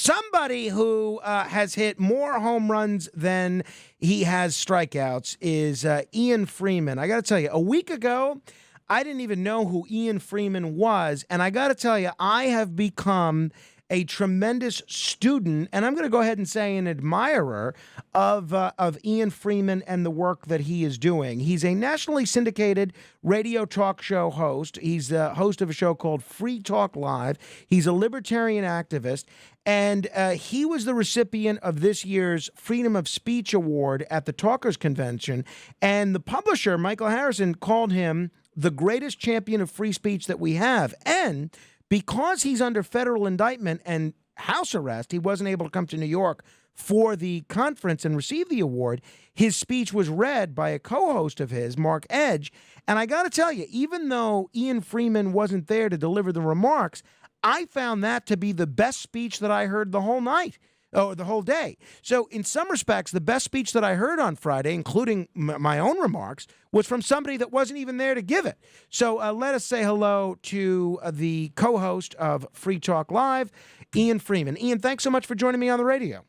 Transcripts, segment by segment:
Somebody who has hit more home runs than he has strikeouts is Ian Freeman. I got to tell you, a week ago, I didn't even know who Ian Freeman was, and I got to tell you, I have become a tremendous student, and I'm going to go ahead and say an admirer of Ian Freeman and the work that he is doing. He's a nationally syndicated radio talk show host. He's the host of a show called Free Talk Live. He's a libertarian activist, and he was the recipient of this year's Freedom of Speech Award at the Talkers Convention, and the publisher, Michael Harrison, called him the greatest champion of free speech that we have, and because he's under federal indictment and house arrest, he wasn't able to come to New York for the conference and receive the award. His speech was read by a co-host of his, Mark Edge. And I got to tell you, even though Ian Freeman wasn't there to deliver the remarks, I found that to be the best speech that I heard the whole night. Oh, the whole day. So in some respects, the best speech that I heard on Friday, including my own remarks, was from somebody that wasn't even there to give it. So let us say hello to the co-host of Free Talk Live, Ian Freeman. Ian, thanks so much for joining me on the radio.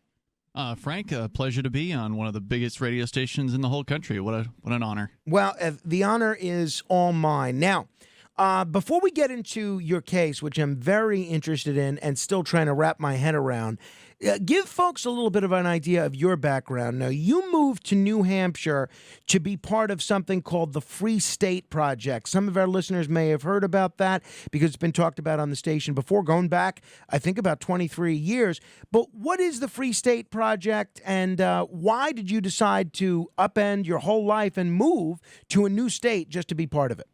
Frank, a pleasure to be on one of the biggest radio stations in the whole country. What an honor. Well, the honor is all mine. Now, before we get into your case, which I'm very interested in and still trying to wrap my head around, give folks a little bit of an idea of your background. Now, you moved to New Hampshire to be part of something called the Free State Project. Some of our listeners may have heard about that because it's been talked about on the station before, going back, I think, about 23 years. But what is the Free State Project, and why did you decide to upend your whole life and move to a new state just to be part of it?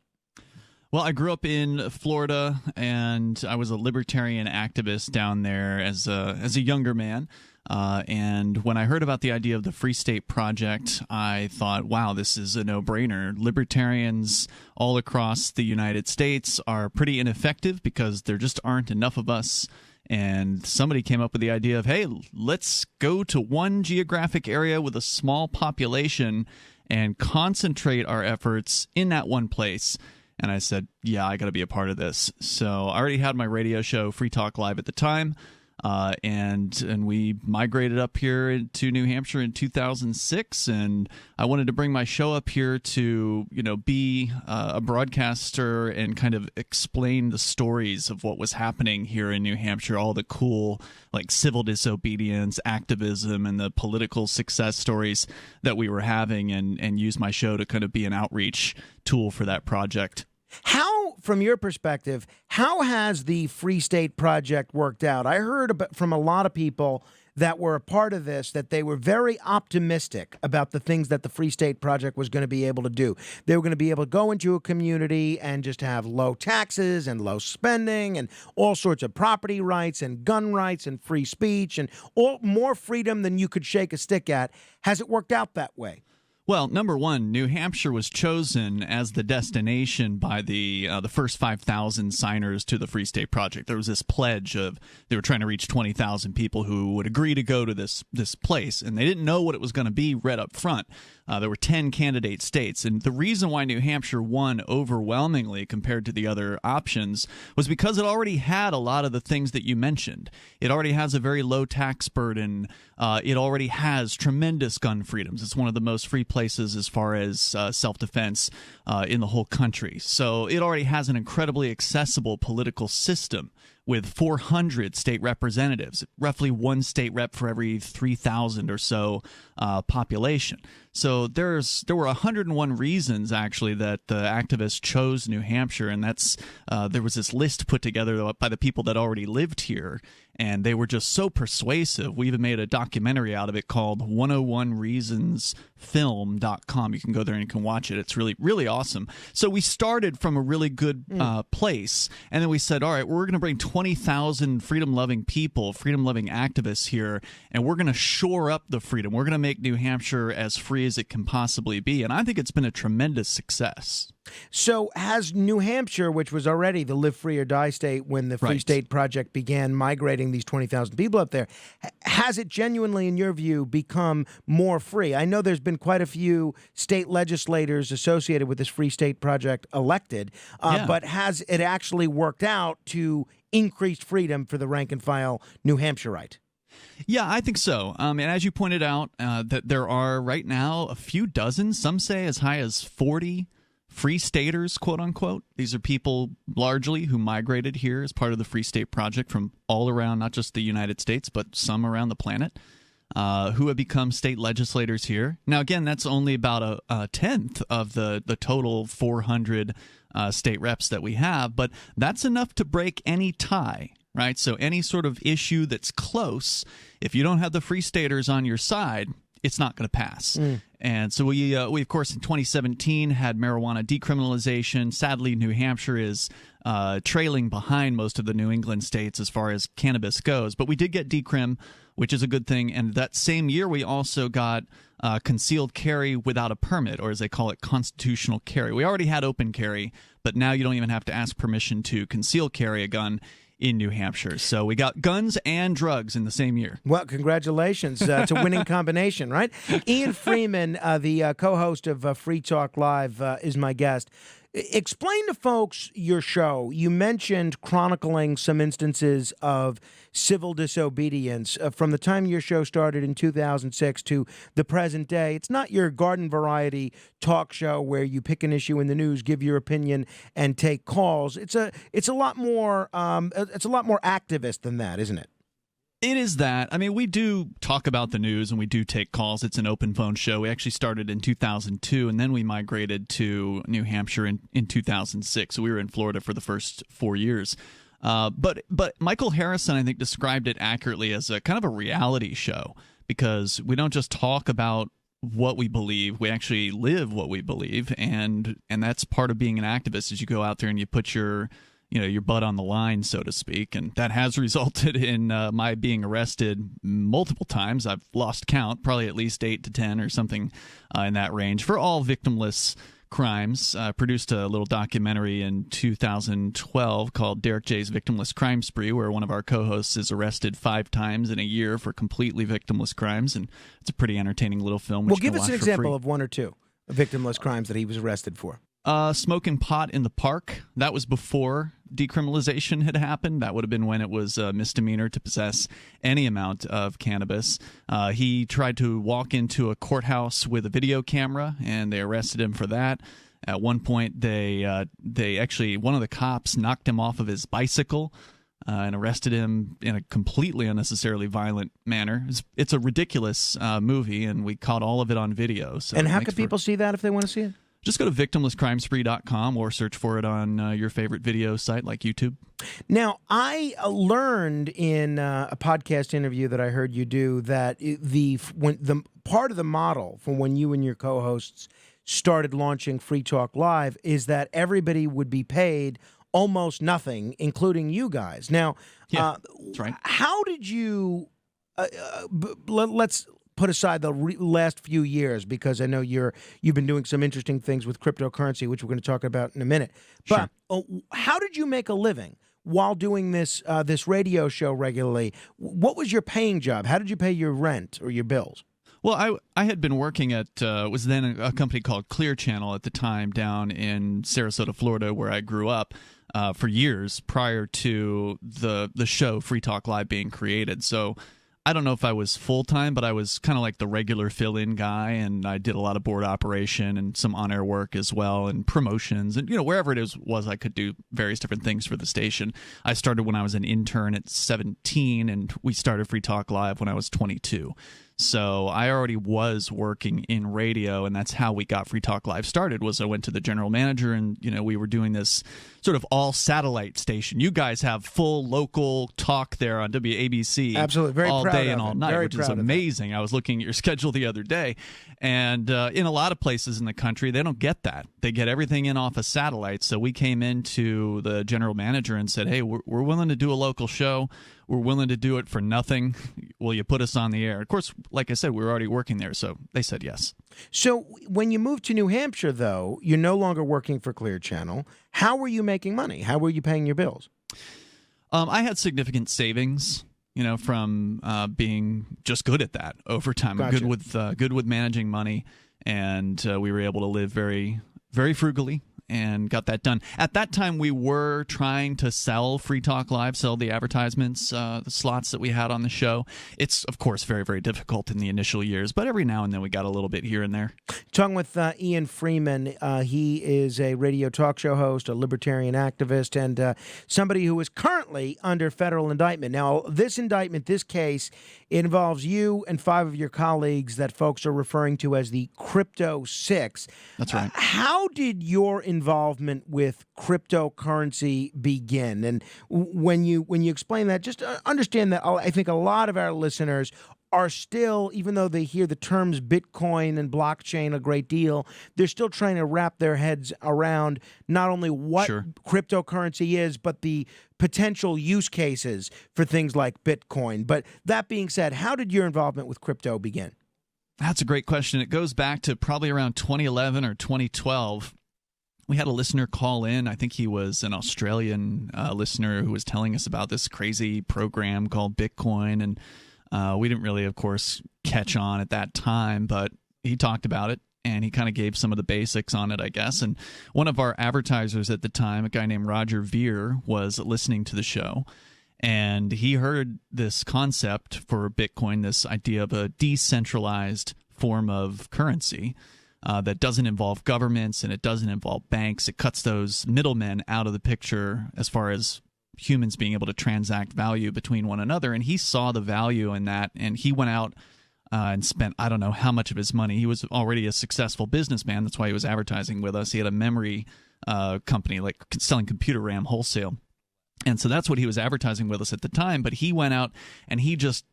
Well, I grew up in Florida, and I was a libertarian activist down there as a younger man. And when I heard about the idea of the Free State Project, I thought, wow, this is a no-brainer. Libertarians all across the United States are pretty ineffective because there just aren't enough of us. And somebody came up with the idea of, hey, let's go to one geographic area with a small population and concentrate our efforts in that one place. And I said, yeah, I got to be a part of this. So I already had my radio show, Free Talk Live, at the time, and we migrated up here to New Hampshire in 2006. And I wanted to bring my show up here to, be a broadcaster and kind of explain the stories of what was happening here in New Hampshire, all the cool, like, civil disobedience, activism, and the political success stories that we were having, and use my show to kind of be an outreach tool for that project. How, from your perspective, how has the Free State Project worked out? I heard from a lot of people that were a part of this that they were very optimistic about the things that the Free State Project was going to be able to do. They were going to be able to go into a community and just have low taxes and low spending and all sorts of property rights and gun rights and free speech and all more freedom than you could shake a stick at. Has it worked out that way? Well, number one, New Hampshire was chosen as the destination by the first 5,000 signers to the Free State Project. There was this pledge of they were trying to reach 20,000 people who would agree to go to this place, and they didn't know what it was going to be right up front. There were 10 candidate states, and the reason why New Hampshire won overwhelmingly compared to the other options was because it already had a lot of the things that you mentioned. It already has a very low tax burden. It already has tremendous gun freedoms. It's one of the most free places as far as self-defense in the whole country. So it already has an incredibly accessible political system with 400 state representatives, roughly one state rep for every 3,000 or so population. So there were 101 reasons, actually, that the activists chose New Hampshire, and that's there was this list put together by the people that already lived here, and they were just so persuasive. We even made a documentary out of it called 101reasonsfilm.com. You can go there and you can watch it. It's really, really awesome. So we started from a really good place, and then we said, all right, we're going to bring 20,000 freedom-loving people, freedom-loving activists here, and we're going to shore up the freedom. We're going to make New Hampshire as free as it can possibly be, and I think it's been a tremendous success. So has New Hampshire, which was already the live free or die state when the Free State Project began migrating these 20,000 people up there, has it genuinely, in your view, become more free? I know there's been quite a few state legislators associated with this Free State Project elected, but has it actually worked out to increase freedom for the rank and file New Hampshireite? Yeah, I think so. And as you pointed out, that there are right now a few dozen, some say as high as 40 free staters, quote unquote. These are people largely who migrated here as part of the Free State Project from all around, not just the United States, but some around the planet, who have become state legislators here. Now, again, that's only about a tenth of the total 400 state reps that we have, but that's enough to break any tie. Right, so any sort of issue that's close, if you don't have the free staters on your side, it's not going to pass. And so we of course in 2017 had marijuana decriminalization. Sadly, New Hampshire is trailing behind most of the New England states as far as cannabis goes, but we did get decrim, which is a good thing. And that same year, we also got concealed carry without a permit, or as they call it, constitutional carry. We already had open carry, but now you don't even have to ask permission to conceal carry a gun in New Hampshire. So we got guns and drugs in the same year. Well, congratulations. It's a winning combination, right? Ian Freeman, the co-host of Free Talk Live, is my guest. Explain to folks your show. You mentioned chronicling some instances of civil disobedience from the time your show started in 2006 to the present day. It's not your garden variety talk show where you pick an issue in the news, give your opinion, and take calls. It's a lot more activist than that, isn't it? It is that. I mean, we do talk about the news and we do take calls. It's an open phone show. We actually started in 2002, and then we migrated to New Hampshire in 2006. So we were in Florida for the first 4 years. But Michael Harrison, I think, described it accurately as a kind of a reality show, because we don't just talk about what we believe, we actually live what we believe, and that's part of being an activist, is you go out there and you put your butt on the line, so to speak, and that has resulted in my being arrested multiple times. I've lost count, probably at least 8 to 10 or something in that range, for all victimless crimes. Produced a little documentary in 2012 called Derek J's Victimless Crime Spree, where one of our co-hosts is arrested 5 times in a year for completely victimless crimes, and it's a pretty entertaining little film. Well, give us an example of one or two victimless crimes that he was arrested for. Smoking pot in the park. That was before decriminalization had happened. That would have been when it was a misdemeanor to possess any amount of cannabis. He tried to walk into a courthouse with a video camera, and they arrested him for that. At one point, they actually, one of the cops knocked him off of his bicycle and arrested him in a completely unnecessarily violent manner. It's a ridiculous movie, and we caught all of it on video. So and how can people see that if they want to see it? Just go to victimlesscrimespree.com or search for it on your favorite video site like YouTube. Now, I learned in a podcast interview that I heard you do that the part of the model from when you and your co-hosts started launching Free Talk Live is that everybody would be paid almost nothing, including you guys. Now, that's right. How did you let's put aside the last few years, because I know you've been doing some interesting things with cryptocurrency, which we're going to talk about in a minute. But how did you make a living while doing this radio show regularly? What was your paying job? How did you pay your rent or your bills? Well, I had been working at was then a company called Clear Channel at the time down in Sarasota, Florida, where I grew up for years prior to the show Free Talk Live being created. So I don't know if I was full-time, but I was kind of like the regular fill-in guy, and I did a lot of board operation and some on-air work as well, and promotions, and wherever it was I could do various different things for the station. I started when I was an intern at 17, and we started Free Talk Live when I was 22. So I already was working in radio, and that's how we got Free Talk Live started. Was I went to the general manager, and we were doing this sort of all satellite station. You guys have full local talk there on WABC, absolutely, very all proud day of and all it. night, Very which is proud of amazing. I was looking at your schedule the other day, and in a lot of places in the country, they don't get that. They get everything in off a satellite. So we came into the general manager and said, "Hey, we're willing to do a local show. We're willing to do it for nothing. Will you put us on the air?" Of course, like I said, we were already working there, so they said yes. So when you moved to New Hampshire, though, you're no longer working for Clear Channel. How were you making money? How were you paying your bills? I had significant savings, from being just good at that over time. Gotcha. I'm good with managing money, and we were able to live very, very frugally. and got that done. At that time, we were trying to sell Free Talk Live, sell the advertisements, the slots that we had on the show. It's, of course, very, very difficult in the initial years, but every now and then we got a little bit here and there. Talking with Ian Freeman. He is a radio talk show host, a libertarian activist, and somebody who is currently under federal indictment. Now, this indictment, this case, involves you and 5 of your colleagues that folks are referring to as the Crypto Six. That's right. How did your involvement with cryptocurrency begin? And when you explain that, just understand that I think a lot of our listeners are still, even though they hear the terms Bitcoin and blockchain a great deal, they're still trying to wrap their heads around not only what cryptocurrency is, but the potential use cases for things like Bitcoin. But that being said, how did your involvement with crypto begin? That's a great question. It goes back to probably around 2011 or 2012. We had a listener call in. I think he was an Australian listener who was telling us about this crazy program called Bitcoin. And we didn't really, of course, catch on at that time, but he talked about it, and he kind of gave some of the basics on it, I guess. And one of our advertisers at the time, a guy named Roger Veer, was listening to the show, and he heard this concept for Bitcoin, this idea of a decentralized form of currency that doesn't involve governments and it doesn't involve banks. It cuts those middlemen out of the picture as far as humans being able to transact value between one another. And he saw the value in that, and he went out and spent, I don't know how much of his money. He was already a successful businessman. That's why he was advertising with us. He had a memory company, like selling computer RAM wholesale. And so that's what he was advertising with us at the time. But he went out and he just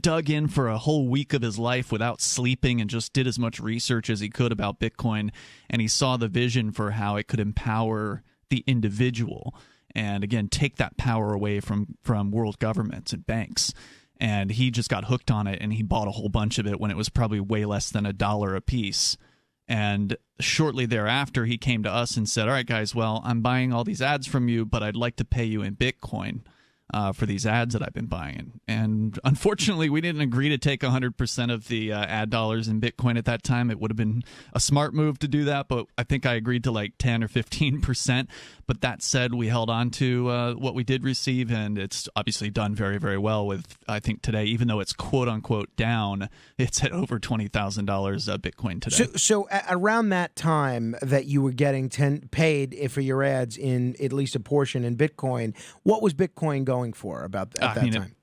dug in for a whole week of his life without sleeping and just did as much research as he could about Bitcoin. And he saw the vision for how it could empower the individual and, again, take that power away from world governments and banks. And he just got hooked on it, and he bought a whole bunch of it when it was probably way less than $1 a piece. And shortly thereafter, he came to us and said, all right, guys, well, I'm buying all these ads from you, but I'd like to pay you in Bitcoin for these ads that I've been buying. And unfortunately, we didn't agree to take 100% of the ad dollars in Bitcoin at that time. It would have been a smart move to do that, but I think I agreed to like 10 or 15%. But that said, we held on to what we did receive, and it's obviously done very, very well with, I think today, even though it's quote-unquote down, it's at over $20,000 Bitcoin today. So around that time that you were getting paid for your ads in at least a portion in Bitcoin, what was Bitcoin going for at that time?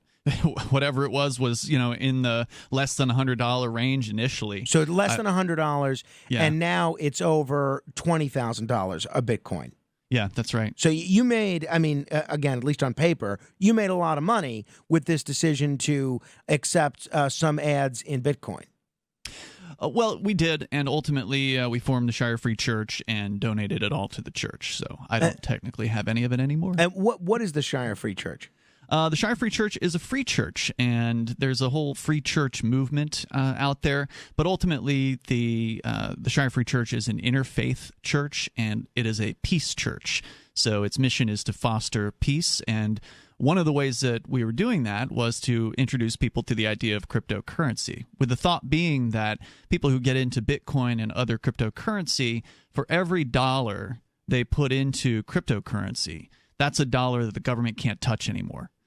Whatever it was, in the less than $100 range initially. So less than $100, and now it's over $20,000 a Bitcoin. Yeah, that's right. So you made, again, at least on paper, you made a lot of money with this decision to accept some ads in Bitcoin. Well, we did, and ultimately we formed the Shire Free Church and donated it all to the church. So I don't technically have any of it anymore. And what is the Shire Free Church? The Shire Free Church is a free church, and there's a whole free church movement out there. But ultimately, the Shire Free Church is an interfaith church, and it is a peace church. So its mission is to foster peace, and one of the ways that we were doing that was to introduce people to the idea of cryptocurrency, with the thought being that people who get into Bitcoin and other cryptocurrency, for every dollar they put into cryptocurrency, that's $1 that the government can't touch anymore.